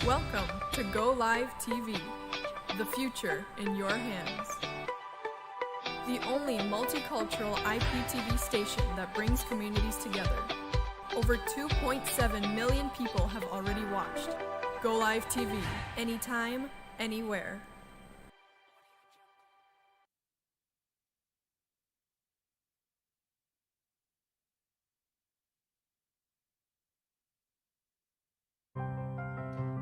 Welcome to Golive TV, the future in your hands. The only multicultural IPTV station that brings communities together. Over 2.7 million people have already watched. Golive TV, anytime, anywhere.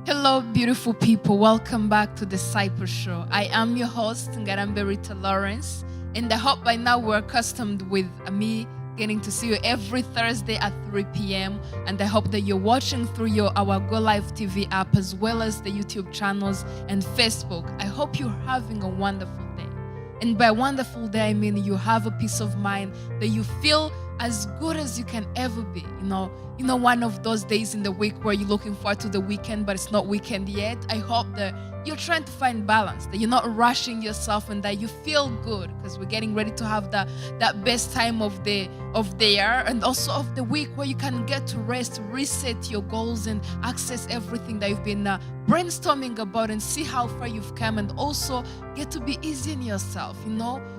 Hello, beautiful people. Welcome back to the Cyper show. I am your host, Ngarambe Rita Lawrence, and I hope by now we're accustomed with me getting to see you every Thursday at 3 p.m. And I hope that you're watching through our Golive TV app as well as the YouTube channels and Facebook. I hope you're having a wonderful day. And by wonderful day, I mean you have a peace of mind that you feel as good as you can ever be. You know, one of those days in the week where you're looking forward to the weekend, but it's not weekend yet. I hope that you're trying to find balance, that you're not rushing yourself, and that you feel good because we're getting ready to have that best time of the year and also of the week where you can get to rest, reset your goals, and access everything that you've been brainstorming about and see how far you've come, and also get to be easy on yourself.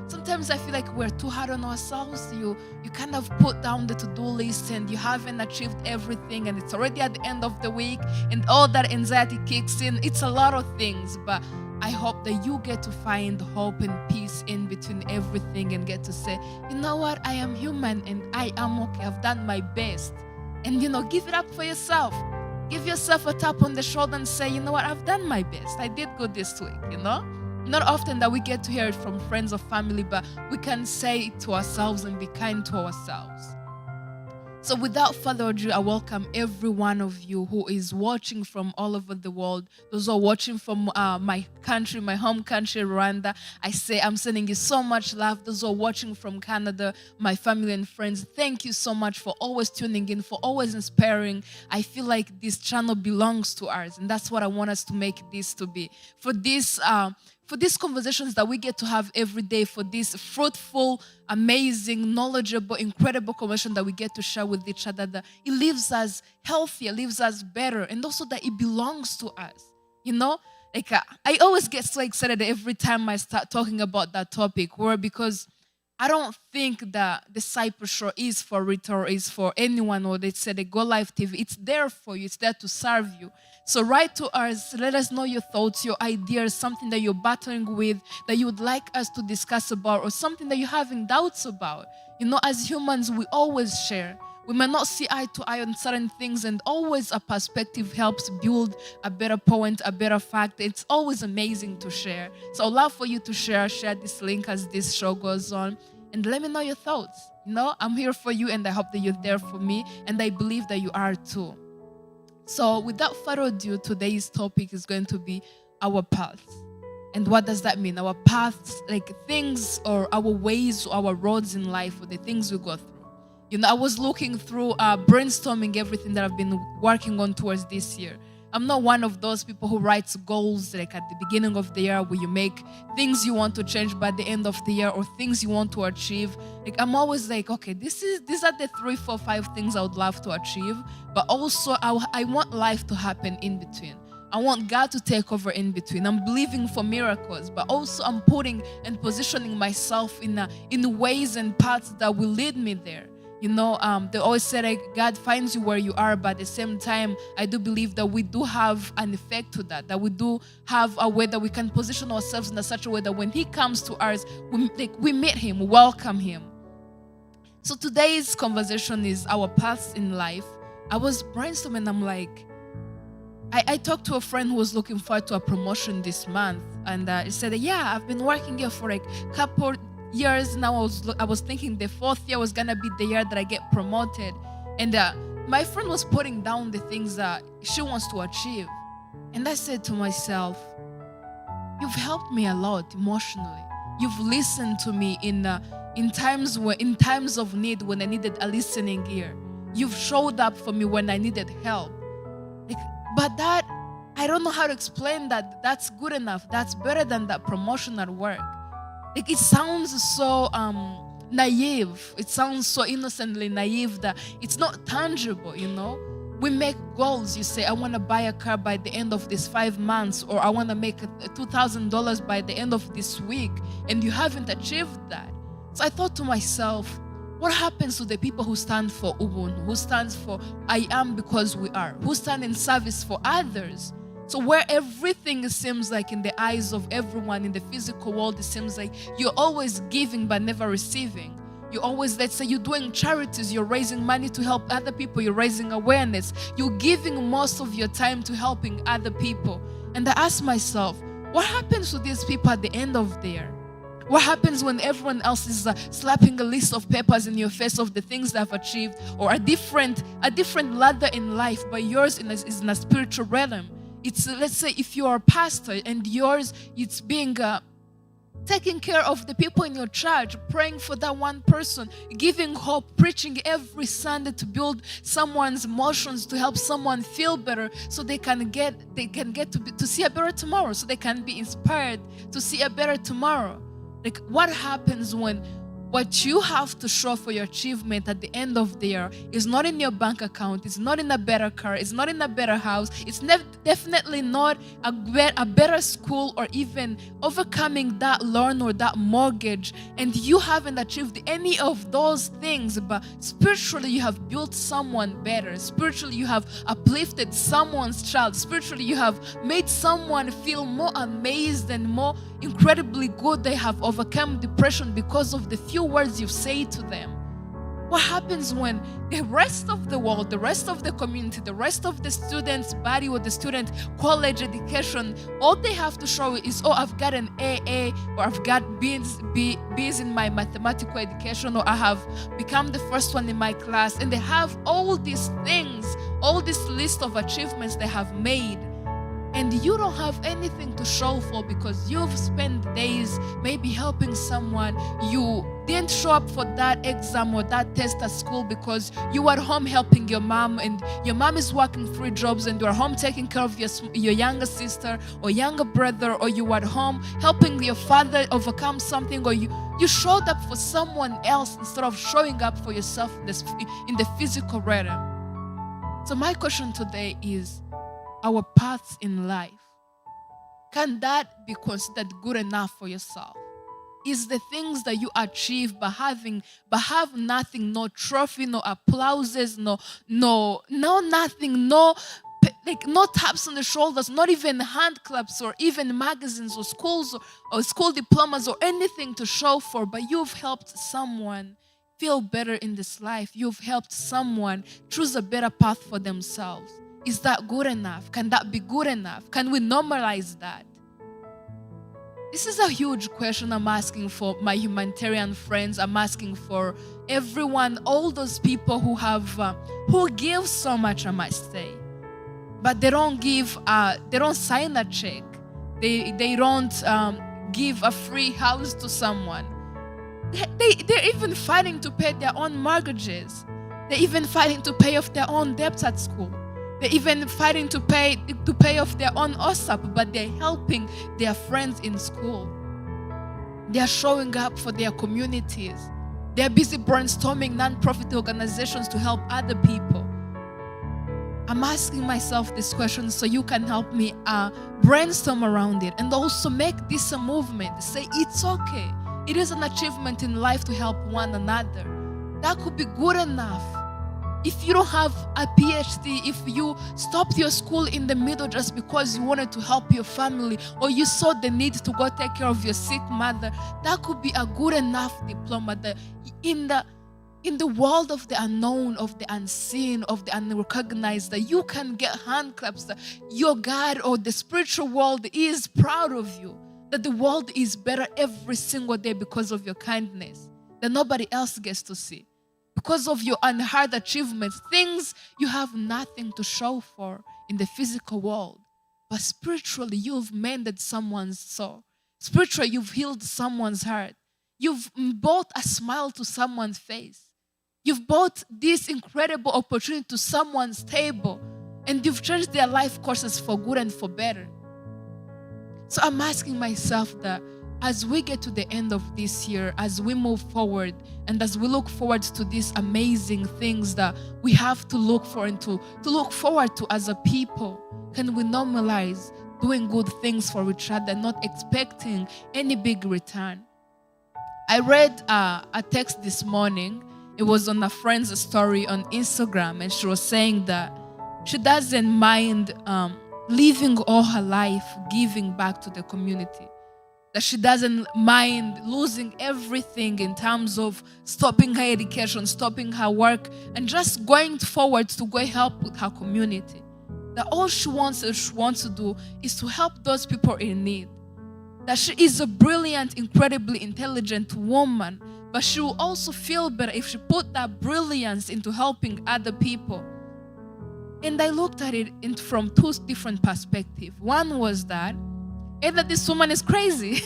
Sometimes I feel like we're too hard on ourselves. You kind of put down the to-do list and you haven't achieved everything, and it's already at the end of the week and all that anxiety kicks in. It's a lot of things, but I hope that you get to find hope and peace in between everything and get to say, you know what, I am human and I am okay. I've done my best. And give it up for yourself. Give yourself a tap on the shoulder and say, you know what, I've done my best. I did good this week, Not often that we get to hear it from friends or family, but we can say it to ourselves and be kind to ourselves. So without further ado, I welcome every one of you who is watching from all over the world. Those who are watching from my country, my home country, Rwanda, I say I'm sending you so much love. Those who are watching from Canada, my family and friends, thank you so much for always tuning in, for always inspiring. I feel like this channel belongs to us, and that's what I want us to make this to be. For these conversations that we get to have every day, for this fruitful, amazing, knowledgeable, incredible conversation that we get to share with each other, that it leaves us healthier, leaves us better, and also that it belongs to us. I always get so excited every time I start talking about that topic, because I don't think that the Cyper show is for Rita or is for anyone, or they say the Golive TV. It's there for you. It's there to serve you. So write to us. Let us know your thoughts, your ideas, something that you're battling with, that you would like us to discuss about, or something that you're having doubts about. As humans, we always share. We may not see eye to eye on certain things, and always a perspective helps build a better point, a better fact. It's always amazing to share. So I'd love for you to share this link as this show goes on, and let me know your thoughts. I'm here for you, and I hope that you're there for me, and I believe that you are too. So without further ado, today's topic is going to be our paths. And what does that mean? Our paths, like things or our ways, our roads in life, or the things we go through. I was looking through, brainstorming everything that I've been working on towards this year. I'm not one of those people who writes goals like at the beginning of the year, where you make things you want to change by the end of the year, or things you want to achieve. I'm always like, okay, these are the 3, 4, 5 things I would love to achieve. But also I want life to happen in between. I want God to take over in between. I'm believing for miracles, but also I'm putting and positioning myself in ways and paths that will lead me there. They always say God finds you where you are, but at the same time, I do believe that we do have an effect to that we do have a way that we can position ourselves in such a way that when He comes to us, we meet Him, we welcome Him. So today's conversation is our paths in life. I was brainstorming, I'm like, I talked to a friend who was looking forward to a promotion this month, and he said, yeah, I've been working here for a couple years now. I was thinking the 4th year was gonna be the year that I get promoted, and my friend was putting down the things that she wants to achieve, and I said to myself, you've helped me a lot emotionally. You've listened to me in times of need, when I needed a listening ear. You've showed up for me when I needed help. But that, I don't know how to explain that. That's good enough. That's better than that promotion at work. It sounds so naive. It sounds so innocently naive that it's not tangible, We make goals. You say, I want to buy a car by the end of this 5 months, or I want to make $2,000 by the end of this week, and you haven't achieved that. So I thought to myself, what happens to the people who stand for Ubuntu, who stands for I am because we are, who stand in service for others? So where everything seems like in the eyes of everyone in the physical world, it seems like you're always giving but never receiving. You always, let's say you're doing charities, you're raising money to help other people, you're raising awareness, you're giving most of your time to helping other people. And I ask myself, what happens to these people at the end of the year? What happens when everyone else is slapping a list of papers in your face of the things they've achieved, or a different ladder in life, but yours is in a spiritual realm? It's, let's say, if you are a pastor and yours, it's being taking care of the people in your church, praying for that one person, giving hope, preaching every Sunday to build someone's emotions, to help someone feel better, so they can get to see a better tomorrow, so they can be inspired to see a better tomorrow. Like, what happens when what you have to show for your achievement at the end of the year is not in your bank account, it's not in a better car, it's not in a better house, it's definitely not a better school, or even overcoming that loan or that mortgage, and you haven't achieved any of those things, but spiritually you have built someone better, spiritually you have uplifted someone's child, spiritually you have made someone feel more amazed and more incredibly good, they have overcome depression because of the few words you say to them. What happens when the rest of the world, the rest of the community, the rest of the student's body or the student college education, all they have to show is, oh, I've got an AA, or I've got B's in my mathematical education, or I have become the first one in my class, and they have all these things, all this list of achievements they have made, and you don't have anything to show for because you've spent days maybe helping someone. You didn't show up for that exam or that test at school because you were home helping your mom, and your mom is working 3 jobs, and you're home taking care of your younger sister or younger brother, or you were home helping your father overcome something, or you showed up for someone else instead of showing up for yourself in the physical realm. So my question today is, our paths in life, can that be considered good enough for yourself? Is the things that you achieve but have nothing, no trophy, no applauses, no nothing, no taps on the shoulders, not even hand claps, or even magazines or schools or school diplomas or anything to show for, but you've helped someone feel better in this life. You've helped someone choose a better path for themselves. Is that good enough? Can that be good enough? Can we normalize that? This is a huge question I'm asking for my humanitarian friends. I'm asking for everyone, all those people who give so much, I must say, but they don't sign a check. They don't give a free house to someone. They're even fighting to pay their own mortgages. They're even fighting to pay off their own debts at school. They're even fighting to pay off their own OSAP, but they're helping their friends in school. They're showing up for their communities. They're busy brainstorming non-profit organizations to help other people. I'm asking myself this question so you can help me brainstorm around it, and also make this a movement. Say it's okay. It is an achievement in life to help one another. That could be good enough. If you don't have a PhD, if you stopped your school in the middle just because you wanted to help your family, or you saw the need to go take care of your sick mother, that could be a good enough diploma. That in the world of the unknown, of the unseen, of the unrecognized, that you can get hand claps, that your God or the spiritual world is proud of you, that the world is better every single day because of your kindness, that nobody else gets to see. Because of your unheard achievements, things you have nothing to show for in the physical world. But spiritually, you've mended someone's soul. Spiritually, you've healed someone's heart. You've brought a smile to someone's face. You've brought this incredible opportunity to someone's table. And you've changed their life courses for good and for better. So I'm asking myself that, as we get to the end of this year, as we move forward, and as we look forward to these amazing things that we have to look for and to look forward to as a people, can we normalize doing good things for each other, not expecting any big return? I read a text this morning. It was on a friend's story on Instagram, and she was saying that she doesn't mind living all her life giving back to the community. That she doesn't mind losing everything in terms of stopping her education, stopping her work, and just going forward to go help with her community. That all she wants to do is to help those people in need. That she is a brilliant, incredibly intelligent woman, but she will also feel better if she put that brilliance into helping other people. And I looked at it from two different perspectives. One was that either this woman is crazy.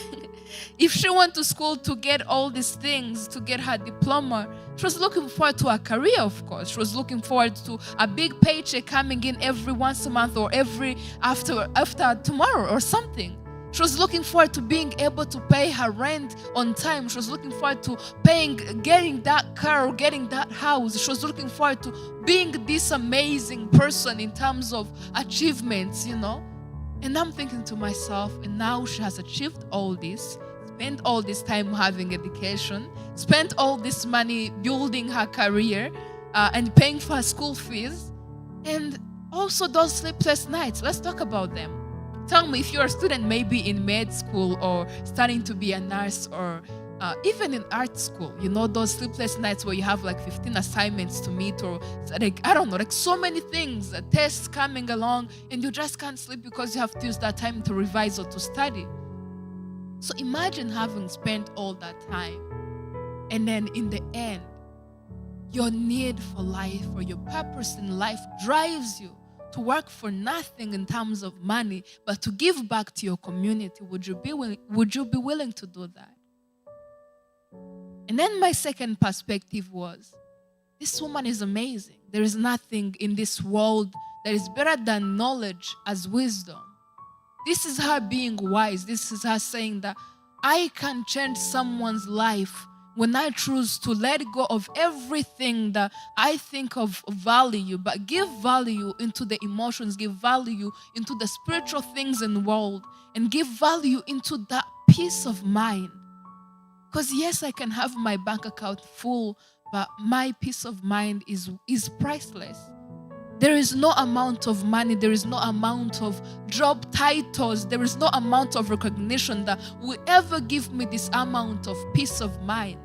If she went to school to get all these things, to get her diploma, she was looking forward to a career, of course. She was looking forward to a big paycheck coming in every once a month or every after tomorrow or something. She was looking forward to being able to pay her rent on time. She was looking forward to getting that car or getting that house. She was looking forward to being this amazing person in terms of achievements, And I'm thinking to myself, and now she has achieved all this, spent all this time having education, spent all this money building her career and paying for her school fees, and also those sleepless nights. Let's talk about them. Tell me, if you're a student maybe in med school or starting to be a nurse or even in art school, those sleepless nights where you have like 15 assignments to meet or so many things, tests coming along, and you just can't sleep because you have to use that time to revise or to study. So imagine having spent all that time, and then in the end, your need for life or your purpose in life drives you to work for nothing in terms of money, but to give back to your community. Would you be willing to do that? And then my second perspective was, this woman is amazing. There is nothing in this world that is better than knowledge as wisdom. This is her being wise. This is her saying that I can change someone's life when I choose to let go of everything that I think of value, but give value into the emotions, give value into the spiritual things in the world, and give value into that peace of mind. Because yes, I can have my bank account full, but my peace of mind is priceless. There is no amount of money, there is no amount of job titles, there is no amount of recognition that will ever give me this amount of peace of mind.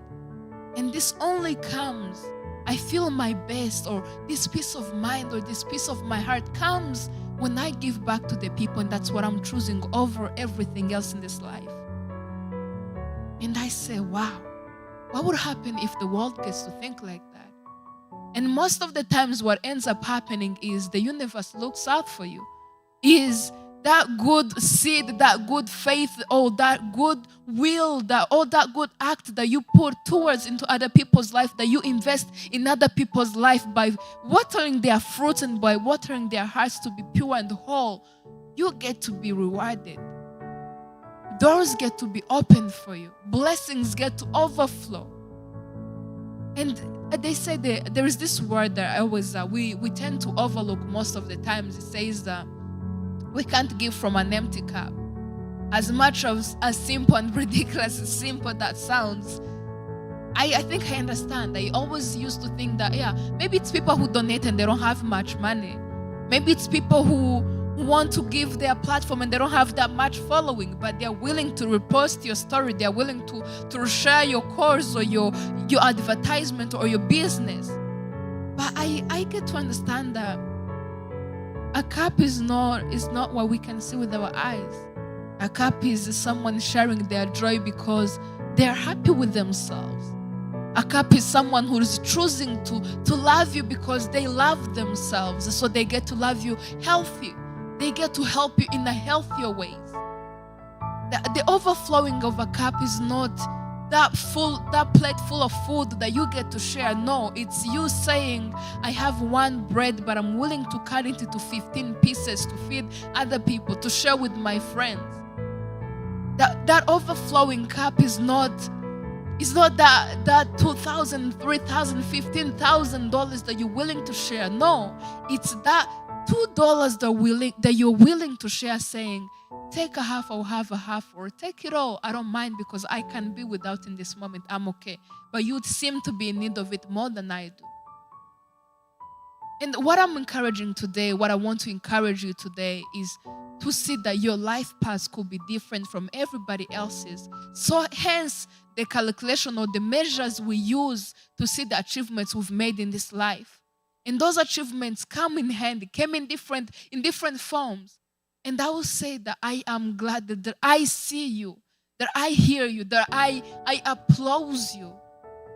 And this only comes, I feel my best, or this peace of mind or this peace of my heart comes when I give back to the people, and that's what I'm choosing over everything else in this life. And I say, wow, what would happen if the world gets to think like that? And most of the times what ends up happening is the universe looks out for you. Is that good seed, that good faith, or that good will, that good act that you put towards into other people's life, that you invest in other people's life by watering their fruits and by watering their hearts to be pure and whole, you get to be rewarded. Doors get to be opened for you. Blessings get to overflow. And they say there is this word that I always we tend to overlook most of the times. It says that we can't give from an empty cup. As much as simple and ridiculous as simple that sounds, I think I understand. I always used to think that, maybe it's people who donate and they don't have much money. Maybe it's people who want to give their platform and they don't have that much following, but they're willing to repost your story. They're willing to share your course or your advertisement or your business. But I get to understand that a cup is not what we can see with our eyes. A cup is someone sharing their joy because they're happy with themselves. A cup is someone who is choosing to love you because they love themselves, so they get to love you healthy. They get to help you in a healthier ways. The overflowing of a cup is not that plate full of food that you get to share. No, it's you saying, I have one bread, but I'm willing to cut it into 15 pieces to feed other people, to share with my friends. That overflowing cup is not that $2,000, $3,000, $15,000 that you're willing to share. No, it's that $2 that you're willing to share, saying, take a half, I'll have a half, or take it all. I don't mind because I can be without in this moment. I'm okay. But you seem to be in need of it more than I do. And what I'm encouraging today, what I want to encourage you today is to see that your life path could be different from everybody else's. So hence the calculation or the measures we use to see the achievements we've made in this life. And those achievements come in handy, came in different forms. And I will say that I am glad that I see you, that I hear you, that I applaud you.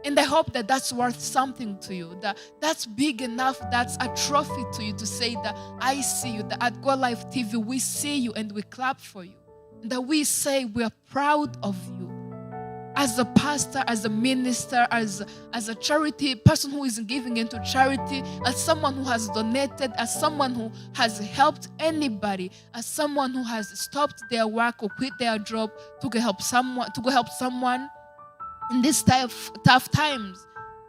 And I hope that that's worth something to you, that's big enough, that's a trophy to you to say that I see you, that at Golive TV we see you and we clap for you. That we say we are proud of you. As a pastor, as a minister, as a charity person who is giving into charity, as someone who has donated, as someone who has helped anybody, as someone who has stopped their work or quit their job to go help someone in these tough times.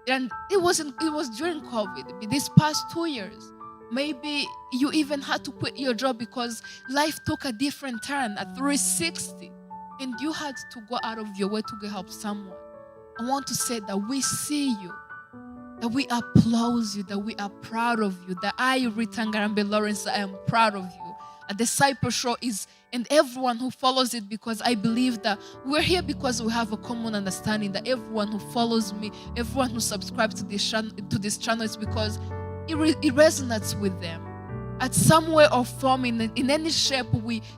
And it was during COVID, these past 2 years. Maybe you even had to quit your job because life took a different turn, a 360, and you had to go out of your way to go help someone. I want to say that we see you, that we applaud you, that we are proud of you, that I, Rita Ngarambe Lawrence, I am proud of you. The Cyper show and everyone who follows it, because I believe that we're here because we have a common understanding that everyone who follows me, everyone who subscribes to this channel is because it resonates with them. At some way or form, in any shape,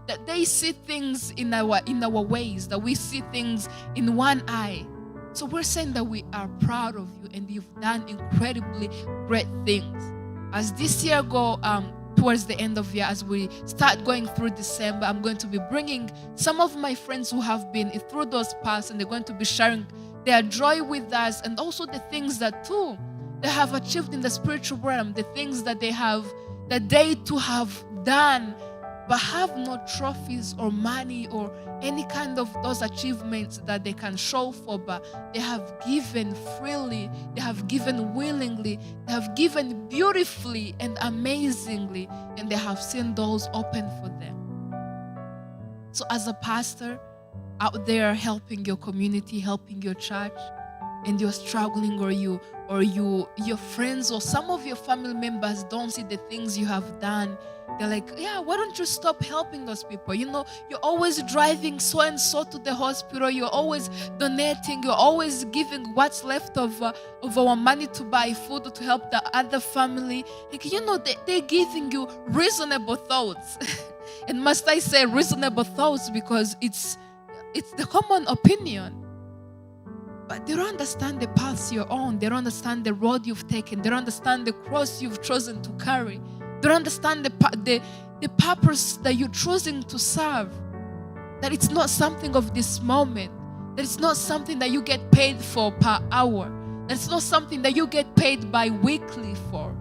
that they see things in our ways, that we see things in one eye. So we're saying that we are proud of you and you've done incredibly great things. As this year towards the end of the year, as we start going through December, I'm going to be bringing some of my friends who have been through those paths, and they're going to be sharing their joy with us, and also the things that too they have achieved in the spiritual realm, the things that they too have done, but have no trophies or money or any kind of those achievements that they can show for, but they have given freely, they have given willingly, they have given beautifully and amazingly, and they have seen doors open for them. So as a pastor out there helping your community, helping your church, and you're struggling, or your friends or some of your family members don't see the things you have done, they're like, yeah, why don't you stop helping those people? You know, you're always driving so and so to the hospital, you're always donating, you're always giving what's left of our money to buy food to help the other family. Like, you know, they're giving you reasonable thoughts. And must I say reasonable thoughts, because it's the common opinion. But they don't understand the paths you're on. They don't understand the road you've taken. They don't understand the cross you've chosen to carry. They don't understand the purpose that you're choosing to serve. That it's not something of this moment. That it's not something that you get paid for per hour. That it's not something that you get paid bi-weekly for.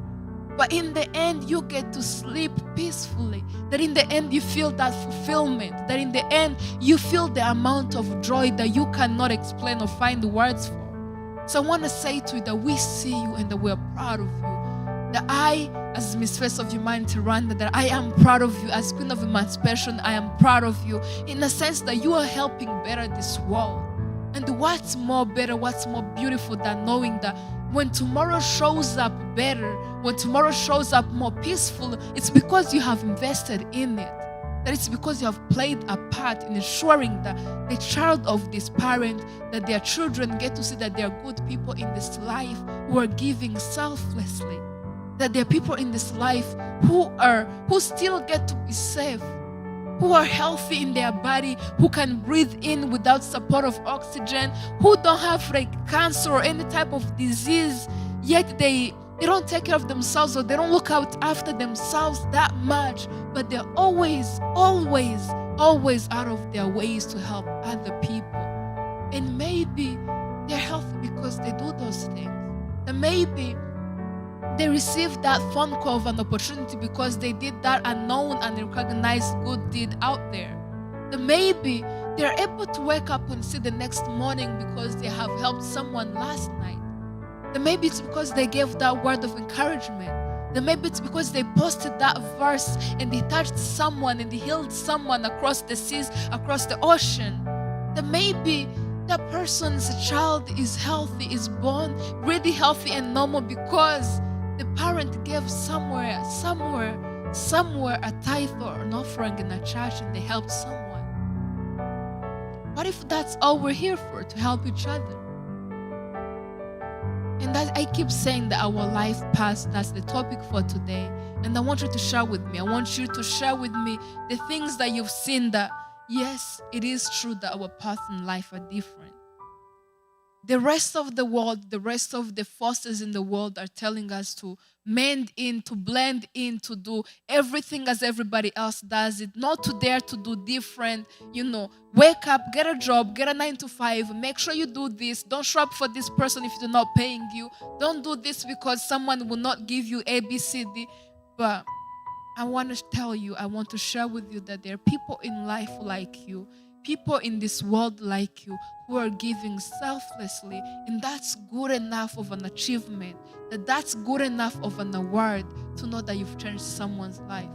But in the end, you get to sleep peacefully. That in the end, you feel that fulfillment. That in the end, you feel the amount of joy that you cannot explain or find words for. So I want to say to you that we see you and that we are proud of you. That I, as Mistress of Humanity Rwanda, that I am proud of you. As Queen of Emancipation, I am proud of you. In the sense that you are helping better this world. And what's more better, what's more beautiful than knowing that when tomorrow shows up better, when tomorrow shows up more peaceful, it's because you have invested in it. That it's because you have played a part in ensuring that the child of this parent, that their children get to see that they are good people in this life who are giving selflessly. That there are people in this life who still get to be safe, who are healthy in their body, who can breathe in without support of oxygen, who don't have like cancer or any type of disease, yet they don't take care of themselves, or they don't look out after themselves that much, but they're always out of their ways to help other people. And maybe they're healthy because they do those things. And maybe they received that phone call of an opportunity because they did that unknown and recognized good deed out there. That maybe They're able to wake up and see the next morning because they have helped someone last night. Then maybe it's because they gave that word of encouragement. Then maybe it's because they posted that verse and they touched someone and they healed someone across the seas, across the ocean. Then maybe that person's child is healthy, is born really healthy and normal because the parent gave somewhere a tithe or an offering in a church and they helped someone. What if that's all we're here for, to help each other? And that I keep saying that our life past, that's the topic for today. And I want you to share with me. I want you to share with me the things that you've seen that, yes, it is true that our paths in life are different. The rest of the world, the rest of the forces in the world are telling us to mend in, to blend in, to do everything as everybody else does it, not to dare to do different, wake up, get a job, get a 9 to 5, make sure you do this, don't show up for this person if they're not paying you, don't do this because someone will not give you A, B, C, D. But I want to tell you, I want to share with you that there are people in life like you, people in this world like you who are giving selflessly, and that's good enough of an achievement, that's good enough of an award to know that you've changed someone's life.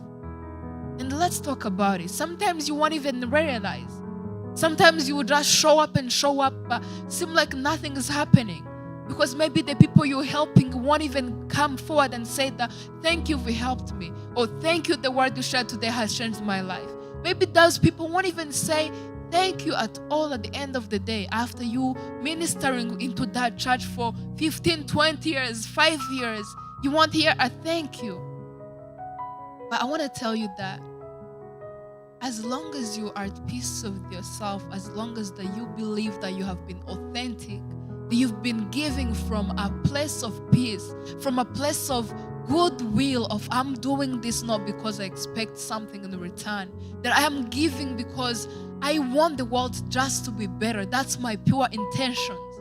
And let's talk about it. Sometimes you won't even realize. Sometimes you will just show up, but seem like nothing is happening because maybe the people you're helping won't even come forward and say that, thank you, you helped me, or thank you, the word you shared today has changed my life. Maybe those people won't even say thank you at all at the end of the day after you ministering into that church for 15, 20 years, 5 years. You won't hear a thank you. But I want to tell you that as long as you are at peace with yourself, as long as that you believe that you have been authentic, that you've been giving from a place of peace, from a place of goodwill, of I'm doing this not because I expect something in return, that I am giving because I want the world just to be better. That's my pure intentions.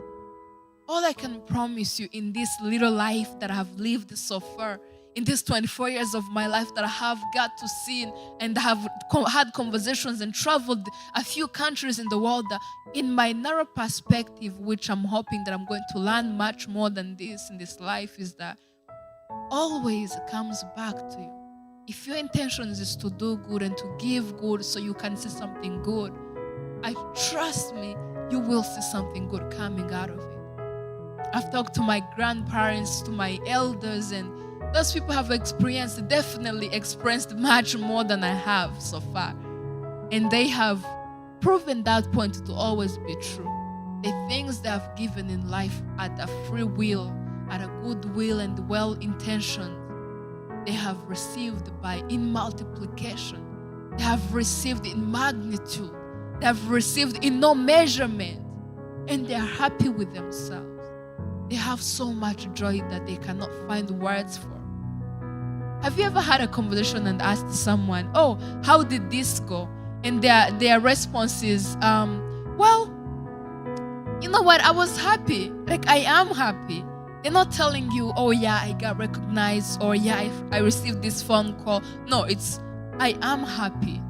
All I can promise you in this little life that I have lived so far, in these 24 years of my life that I have got to see and have had conversations and traveled a few countries in the world, that in my narrow perspective, which I'm hoping that I'm going to learn much more than this in this life, is that always comes back to you. If your intention is to do good and to give good so you can see something good, I trust me, you will see something good coming out of it. I've talked to my grandparents, to my elders, and those people have definitely experienced much more than I have so far. And they have proven that point to always be true. The things they have given in life at a free will, at a good will and well-intentioned, they have received in multiplication. They have received in magnitude. They have received in no measurement. And they are happy with themselves. They have so much joy that they cannot find words for. Have you ever had a conversation and asked someone, oh, how did this go? And their response is, well, you know what, I was happy. Like, I am happy. They're not telling you, oh yeah, I got recognized, or yeah, I received this phone call. No, it's, I am happy.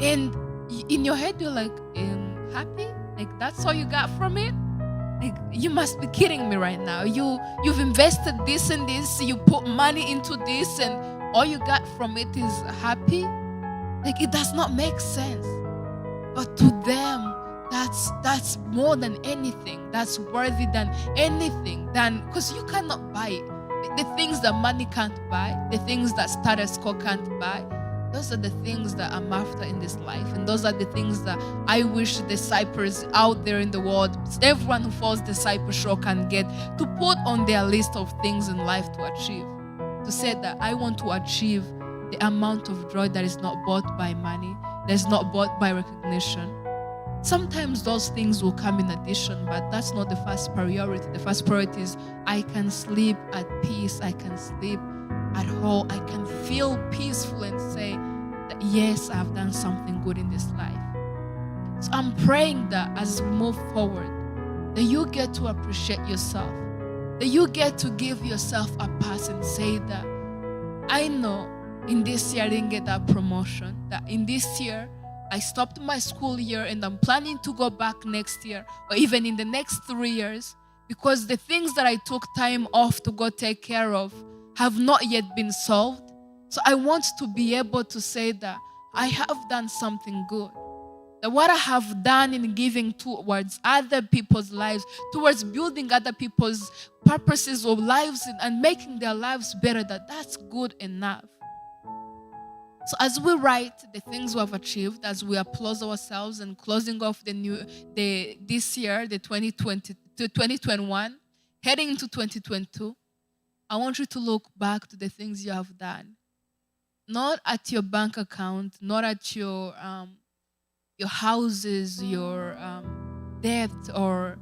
And in your head, you're like, happy? Like, that's all you got from it? Like, you must be kidding me right now. You've invested this and this, you put money into this, and all you got from it is happy? Like, it does not make sense. But to them, that's more than anything. That's worthy than anything. Because you cannot buy it. The things that money can't buy, the things that status quo can't buy, those are the things that I'm after in this life. And those are the things that I wish the Cypers out there in the world, everyone who follows the Cyper show, can get to put on their list of things in life to achieve. To say that I want to achieve the amount of joy that is not bought by money, that is not bought by recognition. Sometimes those things will come in addition, but that's not the first priority. The first priority is I can sleep at peace, I can sleep at home, I can feel peaceful and say that yes, I've done something good in this life. So I'm praying that as we move forward, that you get to appreciate yourself, that you get to give yourself a pass and say that I know in this year I didn't get that promotion, that in this year I stopped my school year and I'm planning to go back next year or even in the next 3 years, because the things that I took time off to go take care of have not yet been solved. So I want to be able to say that I have done something good. That what I have done in giving towards other people's lives, towards building other people's purposes of lives and making their lives better, that's good enough. So as we write the things we have achieved, as we applaud ourselves and closing off this year, the 2020 to 2021, heading into 2022, I want you to look back to the things you have done. Not at your bank account, not at your houses, your debt, or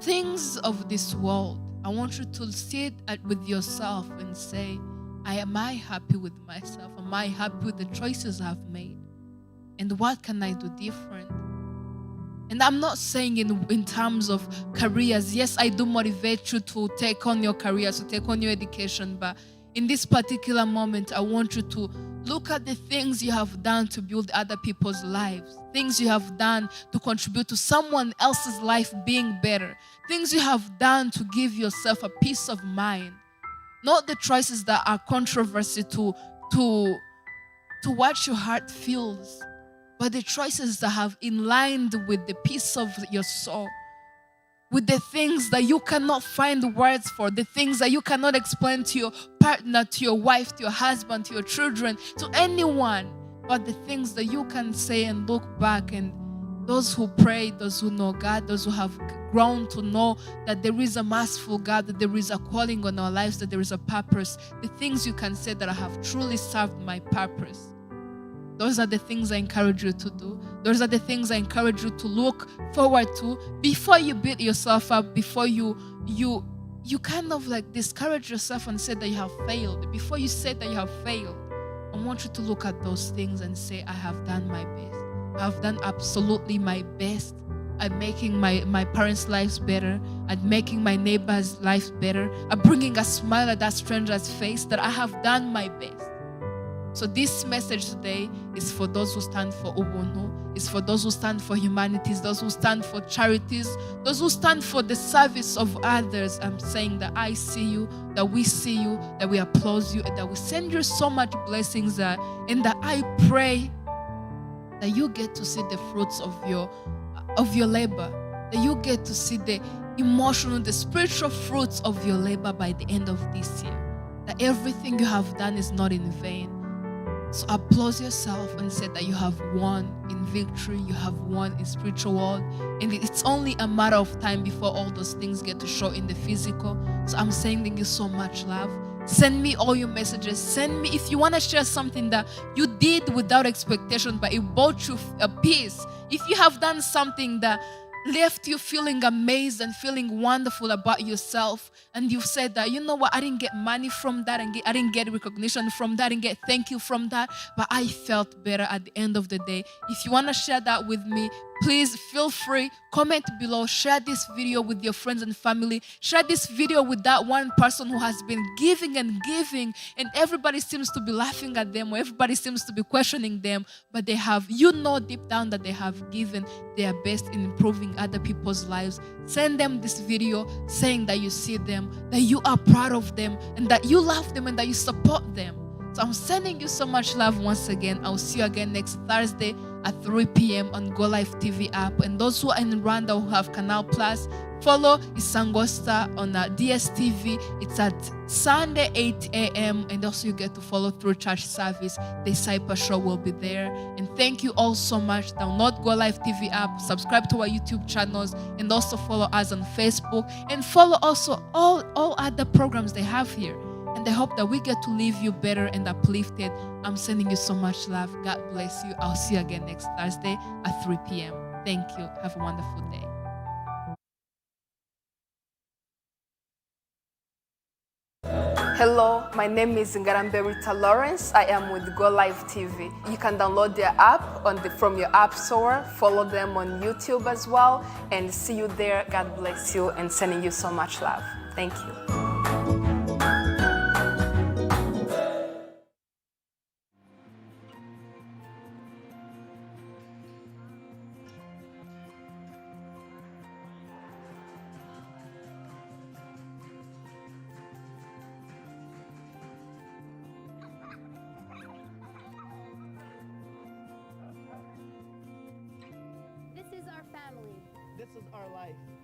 things of this world. I want you to sit with yourself and say, am I happy with myself? Am I happy with the choices I've made? And what can I do different? And I'm not saying in terms of careers. Yes, I do motivate you to take on your careers, to take on your education, but in this particular moment, I want you to look at the things you have done to build other people's lives, things you have done to contribute to someone else's life being better, things you have done to give yourself a peace of mind, not the choices that are controversy to what your heart feels, but the choices that have in line with the peace of your soul, with the things that you cannot find words for, the things that you cannot explain to your partner, to your wife, to your husband, to your children, to anyone, but the things that you can say and look back. And those who pray, those who know God, those who have grown to know that there is a merciful God, that there is a calling on our lives, that there is a purpose, the things you can say that I have truly served my purpose. Those are the things I encourage you to do. Those are the things I encourage you to look forward to before you beat yourself up, before you kind of like discourage yourself and say that you have failed. Before you say that you have failed, I want you to look at those things and say, I have done my best. I have done absolutely my best at making my parents' lives better, at making my neighbor's life better, at bringing a smile at that stranger's face, that I have done my best. So this message today is for those who stand for Ubuntu, is for those who stand for humanities, those who stand for charities, those who stand for the service of others. I'm saying that I see you, that we see you, that we applaud you, and that we send you so much blessings, and that I pray that you get to see the fruits of your labor, that you get to see the emotional, the spiritual fruits of your labor by the end of this year, that everything you have done is not in vain. So applaud yourself and say that you have won in victory, you have won in spiritual world, and it's only a matter of time before all those things get to show in the physical. So I'm sending you so much love. Send me all your messages. Send me if you want to share something that you did without expectation, but it brought you a peace. If you have done something that left you feeling amazed and feeling wonderful about yourself, and you've said that, you know what, I didn't get money from that, and I didn't get recognition from that, I didn't get thank you from that, but I felt better at the end of the day. If you want to share that with me, please feel free, comment below, share this video with your friends and family, share this video with that one person who has been giving, and everybody seems to be laughing at them, or everybody seems to be questioning them, but they have, deep down that they have given their best in improving other people's lives. Send them this video saying that you see them, that you are proud of them, and that you love them, and that you support them. So I'm sending you so much love once again. I'll see you again next Thursday at 3 p.m. on Golive TV app. And those who are in Rwanda who have Canal Plus, follow Isangosta on DSTV. It's at Sunday 8 a.m. And also you get to follow through church service. The Cyper show will be there. And thank you all so much. Download Golive TV app, subscribe to our YouTube channels, and also follow us on Facebook. And follow also all other programs they have here. And I hope that we get to leave you better and uplifted. I'm sending you so much love. God bless you. I'll see you again next Thursday at 3 p.m. Thank you. Have a wonderful day. Hello, my name is Ngarambe Rita Lawrence. I am with Golive TV. You can download their app from your app store. Follow them on YouTube as well. And see you there. God bless you, and sending you so much love. Thank you. family. This is our life.